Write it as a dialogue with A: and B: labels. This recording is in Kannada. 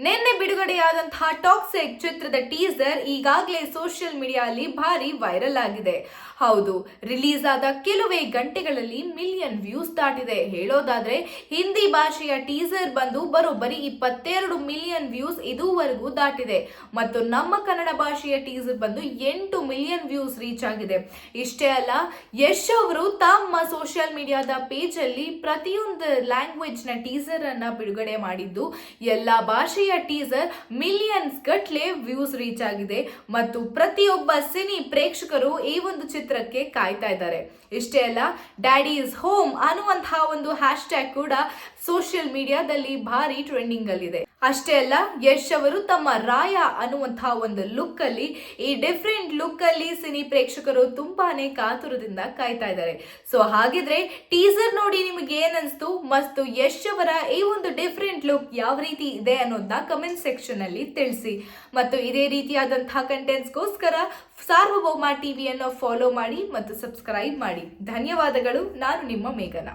A: ನಿನ್ನೆ ಬಿಡುಗಡೆಯಾದಂತಹ ಟಾಕ್ಸಿಕ್ ಚಿತ್ರದ ಟೀಸರ್ ಈಗಾಗಲೇ ಸೋಷಿಯಲ್ ಮೀಡಿಯಾದಲ್ಲಿ ಭಾರಿ ವೈರಲ್ ಆಗಿದೆ. ಹೌದು, ರಿಲೀಸ್ ಆದ ಕೆಲವೇ ಗಂಟೆಗಳಲ್ಲಿ ಮಿಲಿಯನ್ ವ್ಯೂಸ್ ದಾಟಿದೆ. ಹೇಳೋದಾದ್ರೆ ಹಿಂದಿ ಭಾಷೆಯ ಟೀಸರ್ ಬಂದು ಬರೋಬ್ಬರಿ 22 ಮಿಲಿಯನ್ ವ್ಯೂಸ್ ಇದುವರೆಗೂ ದಾಟಿದೆ ಮತ್ತು ನಮ್ಮ ಕನ್ನಡ ಭಾಷೆಯ ಟೀಸರ್ ಬಂದು 8 ಮಿಲಿಯನ್ ವ್ಯೂಸ್ ರೀಚ್ ಆಗಿದೆ. ಇಷ್ಟೇ ಅಲ್ಲ, ಯಶ್ ಅವರು ತಮ್ಮ ಸೋಷಿಯಲ್ ಮೀಡಿಯಾದ ಪೇಜ್ ಅಲ್ಲಿ ಪ್ರತಿಯೊಂದು ಲ್ಯಾಂಗ್ವೇಜ್ ನ ಟೀಸರ್ ಅನ್ನ ಬಿಡುಗಡೆ ಮಾಡಿದ್ದು ಎಲ್ಲಾ ಭಾಷೆಯ ಟೀಸರ್ ಮಿಲಿಯನ್ಸ್ ಗಟ್ಲೆ ವ್ಯೂಸ್ ರೀಚ್ ಆಗಿದೆ ಮತ್ತು ಪ್ರತಿಯೊಬ್ಬ ಸಿನಿ ಪ್ರೇಕ್ಷಕರು ಈ ಒಂದು ಚಿತ್ರಕ್ಕೆ ಕಾಯ್ತಾ ಇದ್ದಾರೆ. ಇಷ್ಟೇ ಅಲ್ಲ, ಡ್ಯಾಡಿ ಇಸ್ ಹೋಮ್ ಅನ್ನುವಂತಹ ಒಂದು ಹ್ಯಾಶ್ ಟ್ಯಾಗ್ ಕೂಡ ಸೋಷಿಯಲ್ ಮೀಡಿಯಾದಲ್ಲಿ ಭಾರಿ ಟ್ರೆಂಡಿಂಗ್ ಅಲ್ಲಿದೆ. ಅಷ್ಟೇ ಅಲ್ಲ, ಯಶ್ ಅವರು ತಮ್ಮ ರಾಯ ಅನ್ನುವಂತಹ ಒಂದು ಲುಕ್ ಅಲ್ಲಿ, ಈ ಡಿಫ್ರೆಂಟ್ ಲುಕ್ ಅಲ್ಲಿ ಸಿನಿ ಪ್ರೇಕ್ಷಕರು ತುಂಬಾನೇ ಕಾತುರದಿಂದ ಕಾಯ್ತಾ ಇದ್ದಾರೆ. ಸೊ ಹಾಗಿದ್ರೆ ಟೀಸರ್ ನೋಡಿ ನಿಮಗೆ ಏನನ್ಸ್ತು ಮತ್ತು ಯಶ್ ಅವರ ಈ ಒಂದು ಡಿಫ್ರೆಂಟ್ ಲುಕ್ ಯಾವ ರೀತಿ ಇದೆ ಅನ್ನೋದನ್ನ ಕಮೆಂಟ್ ಸೆಕ್ಷನ್ ಅಲ್ಲಿ ತಿಳಿಸಿ. ಮತ್ತು ಇದೇ ರೀತಿಯಾದಂತಹ ಕಂಟೆಂಟ್ಸ್ಗೋಸ್ಕರ ಸಾರ್ವಭೌಮ ಟಿವಿಯನ್ನು ಫಾಲೋ ಮಾಡಿ ಮತ್ತು ಸಬ್ಸ್ಕ್ರೈಬ್ ಮಾಡಿ. ಧನ್ಯವಾದಗಳು. ನಾನು ನಿಮ್ಮ ಮೇಘನಾ.